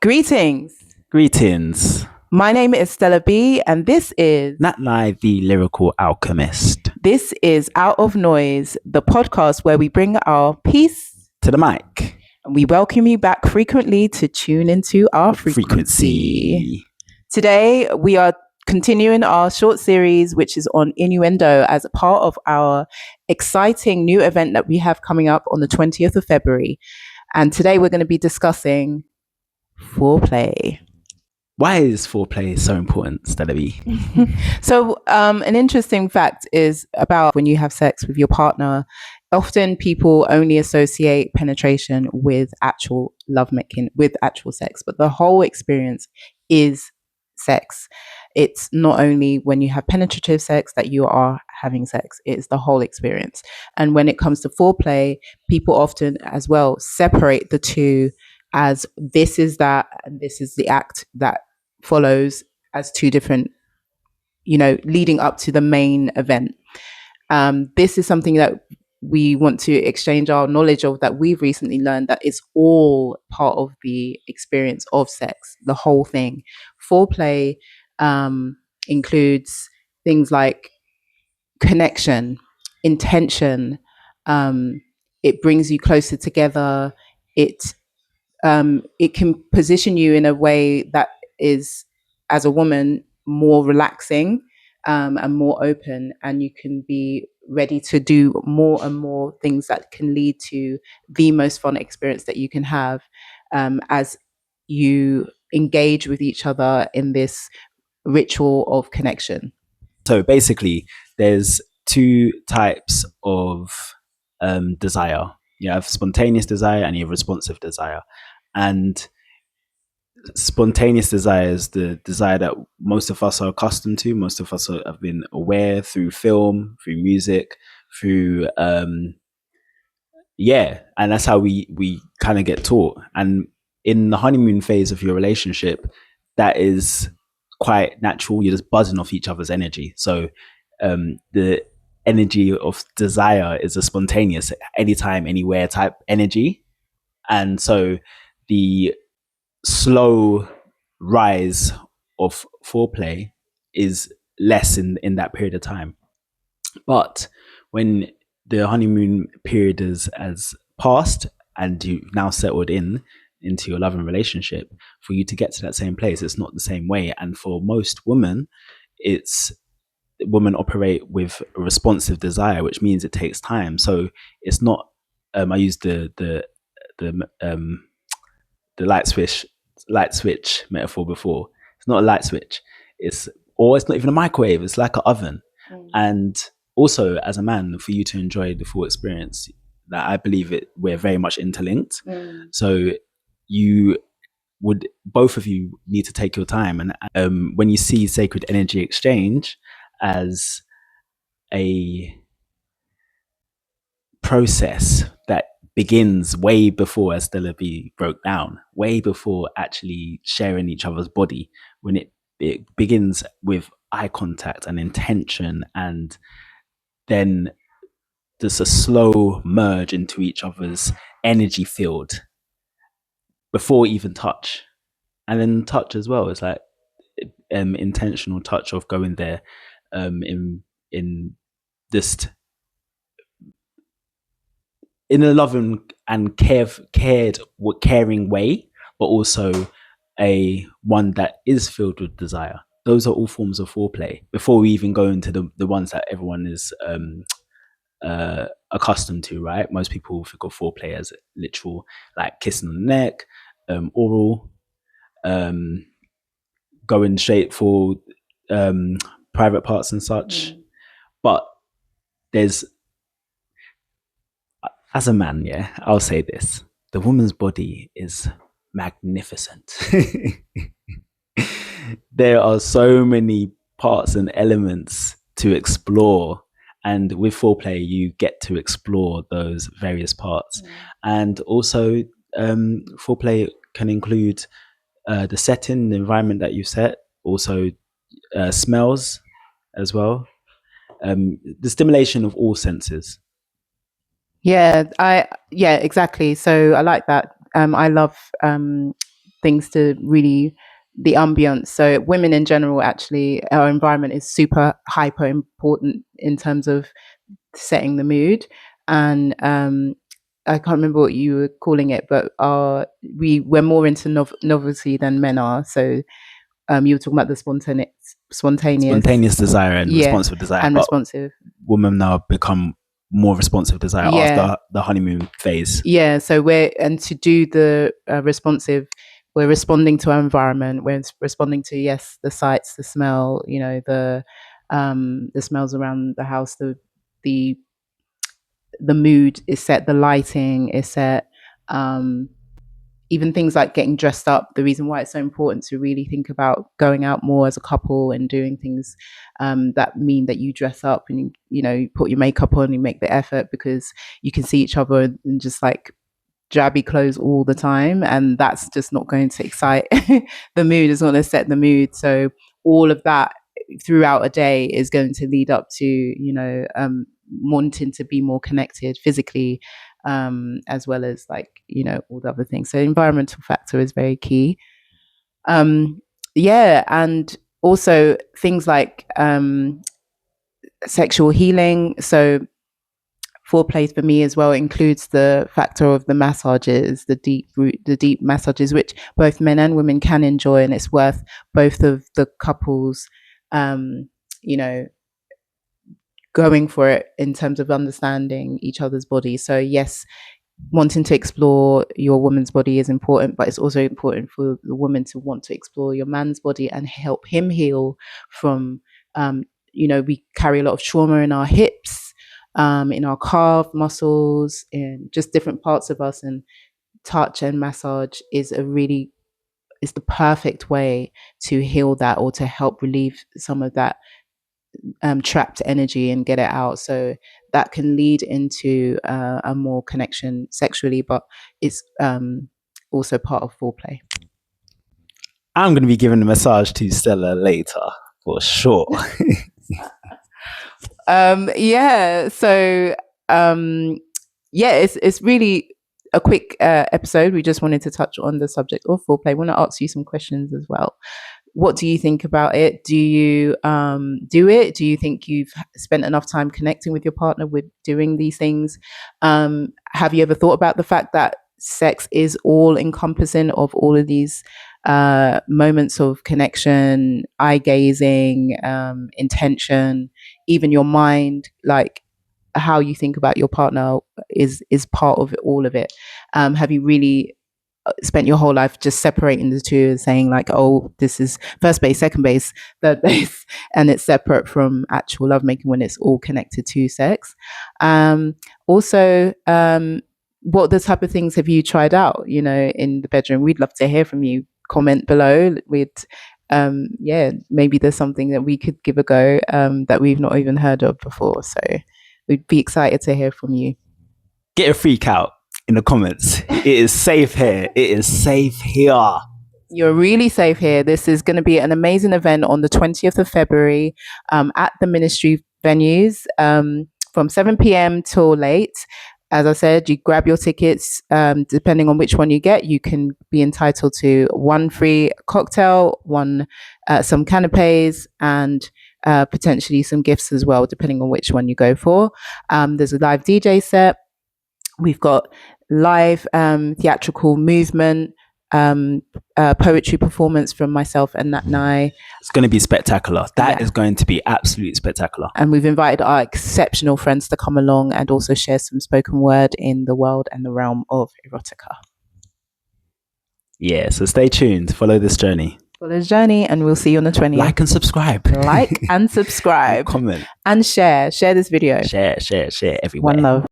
Greetings. Greetings, My name is Stella B, and Nat Lai, the lyrical alchemist, this is Out of Noise, the podcast where we bring our peace to the mic. and we welcome you back frequently to tune into our frequency. Today we are continuing our short series, which is on InYou&Oh, as a part of our exciting new event that we have coming up on the 20th of February. And today we're going to be discussing foreplay. Why is foreplay so important, Stella B? So, an interesting fact is about when you have sex with your partner. Often people only associate penetration with actual lovemaking, with actual sex, but the whole experience is sex. It's not only when you have penetrative sex that you are having sex, it's the whole experience. And when it comes to foreplay, people often as well separate the two as this is that and this is the act that follows as two different, leading up to the main event. This is something that we want to exchange our knowledge of, that we've recently learned that it's all part of the experience of sex, the whole thing. Foreplay includes things like connection, intention. It brings you closer together. It can position you in a way that is, as a woman, more relaxing and more open, and you can be ready to do more and more things that can lead to the most fun experience that you can have as you engage with each other in this ritual of connection. So basically, there's two types of desire. You have spontaneous desire and you have responsive desire. And spontaneous desire is the desire that most of us are accustomed to. Most of us have been aware through film, through music, through and that's how we kind of get taught. And in the honeymoon phase of your relationship, that is quite natural. You're just buzzing off each other's energy. So the energy of desire is a spontaneous, anytime, anywhere type energy. And so the slow rise of foreplay is less in that period of time. But when the honeymoon period has passed and you've now settled into your loving relationship, for you to get to that same place, it's not the same way. And for most women, women operate with a responsive desire, which means it takes time. So it's not. I used the light switch metaphor before. It's not a light switch. It's not even a microwave. It's like an oven. And also, as a man, for you to enjoy the full experience, that I believe we're very much interlinked. So both of you need to take your time. And when you see sacred energy exchange as a process that begins way before, as Stella B broke down, way before actually sharing each other's body, when it begins with eye contact and intention, and then there's a slow merge into each other's energy field before even touch. And then touch as well is like intentional touch of going there in just in a loving and caring way, but also a one that is filled with desire. Those are all forms of foreplay before we even go into the ones that everyone is accustomed to, right? Most people think of foreplay as literal, like kissing on the neck, oral, going straight for private parts and such. But there's, as a man, I'll say this: the woman's body is magnificent. There are so many parts and elements to explore, and with foreplay you get to explore those various parts. And also foreplay can include the setting, the environment that you set, also smells as well, the stimulation of all senses. Yeah, exactly. So I like that. I love things to really the ambience. So women in general, actually, our environment is super hyper important in terms of setting the mood. And I can't remember what you were calling it, but we're more into novelty than men are. So you were talking about the spontaneous desire and responsive desire, and but responsive. women now become more responsive desire after the honeymoon phase. Yeah, so to do the responsive, we're responding to our environment. We're responding to the sights, the smell, the smells around the house, the mood is set, the lighting is set. Even things like getting dressed up. The reason why it's so important to really think about going out more as a couple and doing things that mean that you dress up and you put your makeup on, you make the effort, because you can see each other and just like drabby clothes all the time, and that's just not going to excite the mood. It's not going to set the mood. So all of that throughout a day is going to lead up to wanting to be more connected physically, as well as all the other things. So environmental factor is very key. And also things like sexual healing. So foreplay for me as well includes the factor of the massages, the deep massages, which both men and women can enjoy, and it's worth both of the couples going for it in terms of understanding each other's body. So yes, wanting to explore your woman's body is important, but it's also important for the woman to want to explore your man's body and help him heal from we carry a lot of trauma in our hips, in our calf muscles, in just different parts of us, and touch and massage is the perfect way to heal that, or to help relieve some of that trapped energy and get it out. So that can lead into a more connection sexually, but it's also part of foreplay. I'm going to be giving a massage to Stella later for sure. It's really a quick episode. We just wanted to touch on the subject of foreplay. I want to ask you some questions as well. What do you think about it? Do you do it? Do you think you've spent enough time connecting with your partner with doing these things? Have you ever thought about the fact that sex is all encompassing of all of these moments of connection, eye gazing, intention, even your mind, like how you think about your partner is part of all of it. Have you really spent your whole life just separating the two and saying like, oh, this is first base, second base, third base, and it's separate from actual lovemaking when it's all connected to sex? Also, what the type of things have you tried out, in the bedroom? We'd love to hear from you. Comment below with maybe there's something that we could give a go that we've not even heard of before. So we'd be excited to hear from you. Get a freak out in the comments. It is safe here. It is safe here. You're really safe here. This is going to be an amazing event on the 20th of February at the ministry venues from 7 p.m. till late. As I said, you grab your tickets. Depending on which one you get, you can be entitled to one free cocktail, some canapes, and potentially some gifts as well, depending on which one you go for. There's a live DJ set. We've got live theatrical movement, poetry performance from myself and Nat Nai. It's going to be spectacular. That is going to be absolutely spectacular. And we've invited our exceptional friends to come along and also share some spoken word in the world and the realm of erotica. Yeah, so stay tuned. Follow this journey. And we'll see you on the 20th. Like and subscribe. Comment. And share this video. Share everywhere. One love.